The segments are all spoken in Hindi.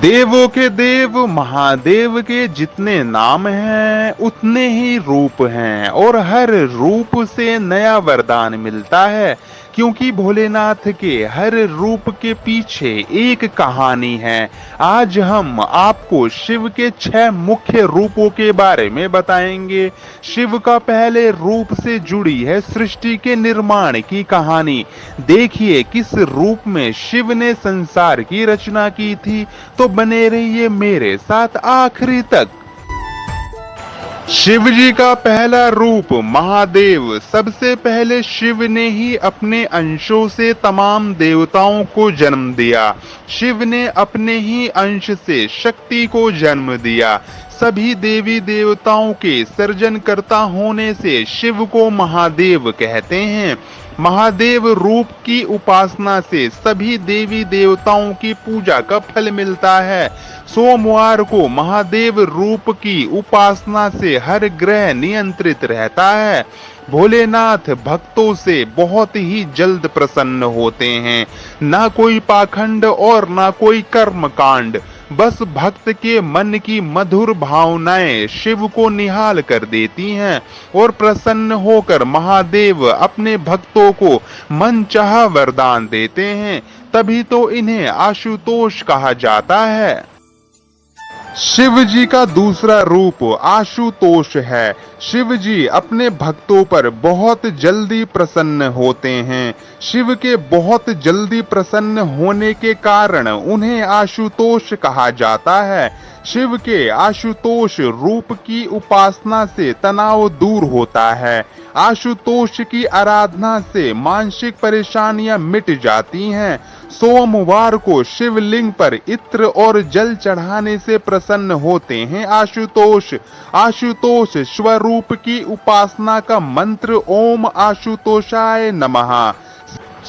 देवों के देव महादेव के जितने नाम हैं उतने ही रूप हैं और हर रूप से नया वरदान मिलता है, क्योंकि भोलेनाथ के हर रूप के पीछे एक कहानी है। आज हम आपको शिव के 6 मुख्य रूपों के बारे में बताएंगे। शिव का पहले रूप से जुड़ी है सृष्टि के निर्माण की कहानी। देखिए किस रूप में शिव ने संसार की रचना की थी। तो बने रहिए मेरे साथ आखिरी तक। शिव जी का पहला रूप महादेव। सबसे पहले शिव ने ही अपने अंशों से तमाम देवताओं को जन्म दिया। शिव ने अपने ही अंश से शक्ति को जन्म दिया। सभी देवी देवताओं के सृजनकर्ता होने से शिव को महादेव कहते हैं। महादेव रूप की उपासना से सभी देवी देवताओं की पूजा का फल मिलता है। सोमवार को महादेव रूप की उपासना से हर ग्रह नियंत्रित रहता है। भोलेनाथ भक्तों से बहुत ही जल्द प्रसन्न होते हैं। ना कोई पाखंड और ना कोई कर्म कांड, बस भक्त के मन की मधुर भावनाएं शिव को निहाल कर देती हैं और प्रसन्न होकर महादेव अपने भक्तों को मनचाहा वरदान देते हैं। तभी तो इन्हें आशुतोष कहा जाता है। शिव जी का दूसरा रूप आशुतोष है। शिव जी अपने भक्तों पर बहुत जल्दी प्रसन्न होते हैं। शिव के बहुत जल्दी प्रसन्न होने के कारण उन्हें आशुतोष कहा जाता है। शिव के आशुतोष रूप की उपासना से तनाव दूर होता है। आशुतोष की आराधना से मानसिक परेशानियां मिट जाती हैं। सोमवार को शिवलिंग पर इत्र और जल चढ़ाने से प्रसन्न होते हैं आशुतोष। आशुतोष स्वरूप की उपासना का मंत्र ओम आशुतोषाय नमः।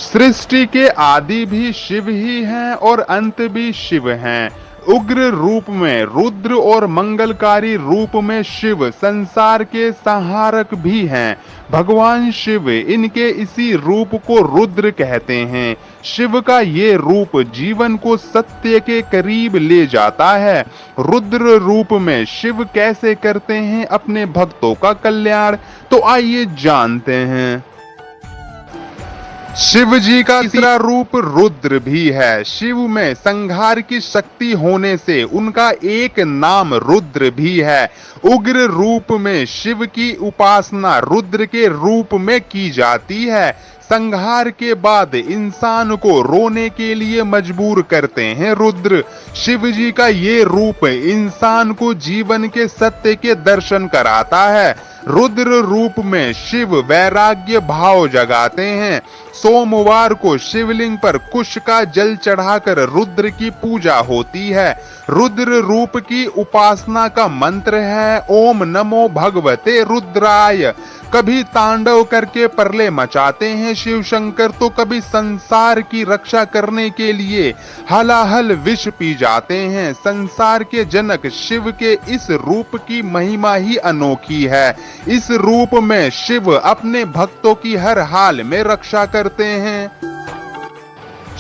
सृष्टि के आदि भी शिव ही हैं और अंत भी शिव हैं। उग्र रूप में रुद्र और मंगलकारी रूप में शिव संसार के संहारक भी हैं। भगवान शिव इनके इसी रूप को रुद्र कहते हैं। शिव का ये रूप जीवन को सत्य के करीब ले जाता है। रुद्र रूप में शिव कैसे करते हैं अपने भक्तों का कल्याण, तो आइए जानते हैं। शिव जी का तीसरा रूप रुद्र भी है। शिव में संहार की शक्ति होने से उनका एक नाम रुद्र भी है। उग्र रूप में शिव की उपासना रुद्र के रूप में की जाती है। संहार के बाद इंसान को रोने के लिए मजबूर करते हैं रुद्र। शिव जी का ये रूप इंसान को जीवन के सत्य के दर्शन कराता है। रुद्र रूप में शिव वैराग्य भाव जगाते हैं। सोमवार को शिवलिंग पर कुश का जल चढ़ाकर रुद्र की पूजा होती है। रुद्र रूप की उपासना का मंत्र है ओम नमो भगवते रुद्राय। कभी तांडव करके प्रलय मचाते हैं शिव शंकर, तो कभी संसार की रक्षा करने के लिए हलाहल विष पी जाते हैं। संसार के जनक शिव के इस रूप की महिमा ही अनोखी है। इस रूप में शिव अपने भक्तों की हर हाल में रक्षा करते हैं।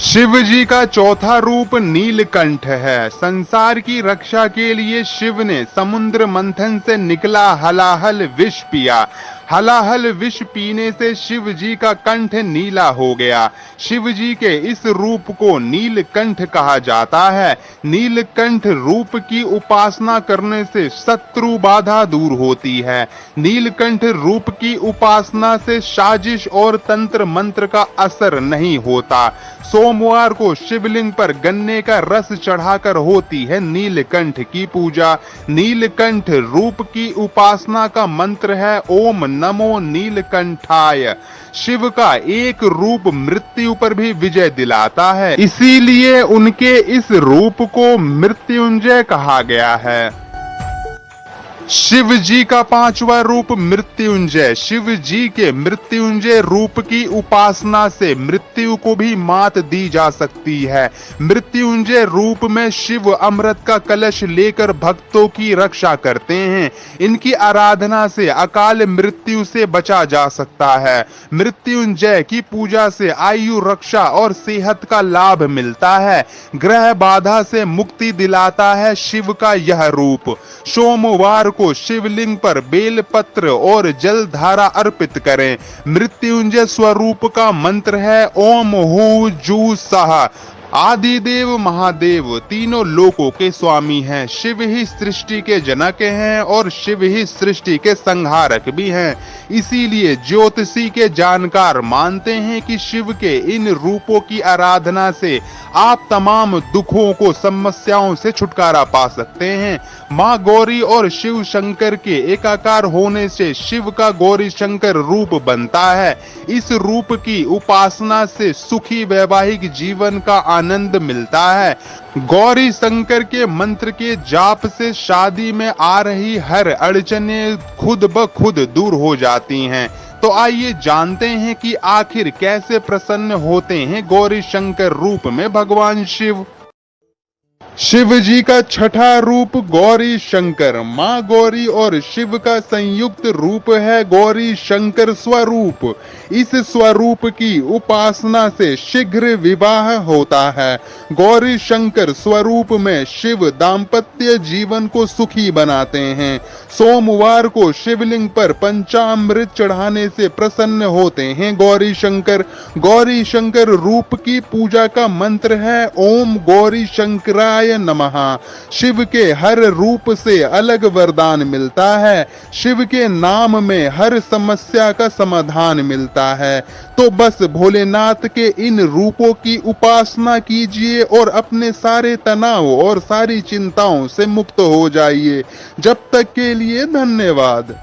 शिव जी का चौथा रूप नीलकंठ है। संसार की रक्षा के लिए शिव ने समुद्र मंथन से निकला हलाहल विष पिया। हलाहल विष पीने से शिव जी का कंठ नीला हो गया। शिव जी के इस रूप को नीलकंठ कहा जाता है। नीलकंठ रूप की उपासना करने से शत्रु बाधा दूर होती है। नीलकंठ रूप की उपासना से साजिश और तंत्र मंत्र का असर नहीं होता। सोमवार को शिवलिंग पर गन्ने का रस चढ़ाकर होती है नीलकंठ की पूजा। नीलकंठ रूप की उपासना का मंत्र है ओम नमो नीलकंठाय। शिव का एक रूप मृत्यु पर भी विजय दिलाता है, इसीलिए उनके इस रूप को मृत्युंजय कहा गया है। शिव जी का पांचवा रूप मृत्युंजय। शिव जी के मृत्युंजय रूप की उपासना से मृत्यु को भी मात दी जा सकती है। मृत्युंजय रूप में शिव अमृत का कलश लेकर भक्तों की रक्षा करते हैं। इनकी आराधना से अकाल मृत्यु से बचा जा सकता है। मृत्युंजय की पूजा से आयु, रक्षा और सेहत का लाभ मिलता है। ग्रह बाधा से मुक्ति दिलाता है शिव का यह रूप। सोमवार को शिवलिंग पर बेलपत्र और जल धारा अर्पित करें। मृत्युंजय स्वरूप का मंत्र है ओम हु जू सहा। आदिदेव महादेव तीनों लोकों के स्वामी हैं। शिव ही सृष्टि के जनक हैं और शिव ही सृष्टि के संहारक भी हैं। इसीलिए ज्योतिषी के जानकार मानते हैं कि शिव के इन रूपों की आराधना से आप तमाम दुखों को, समस्याओं से छुटकारा पा सकते हैं। माँ गौरी और शिव शंकर के एकाकार होने से शिव का गौरी शंकर रूप बनता है। इस रूप की उपासना से सुखी वैवाहिक जीवन का आनंद मिलता है। गौरी शंकर के मंत्र के जाप से शादी में आ रही हर अड़चने खुद ब खुद दूर हो जाती हैं। तो आइए जानते हैं कि आखिर कैसे प्रसन्न होते हैं गौरी शंकर रूप में भगवान शिव। शिव जी का छठा रूप गौरी शंकर। माँ गौरी और शिव का संयुक्त रूप है गौरी शंकर स्वरूप। इस स्वरूप की उपासना से शीघ्र विवाह होता है। गौरी शंकर स्वरूप में शिव दाम्पत्य जीवन को सुखी बनाते हैं। सोमवार को शिवलिंग पर पंचामृत चढ़ाने से प्रसन्न होते हैं गौरी शंकर। गौरी शंकर रूप की पूजा का मंत्र है ओम गौरी शंकराय नमः। शिव के हर रूप से अलग वरदान मिलता है। शिव के नाम में हर समस्या का समाधान मिलता है। तो बस भोलेनाथ के इन रूपों की उपासना कीजिए और अपने सारे तनाव और सारी चिंताओं से मुक्त हो जाइए। जब तक के लिए धन्यवाद।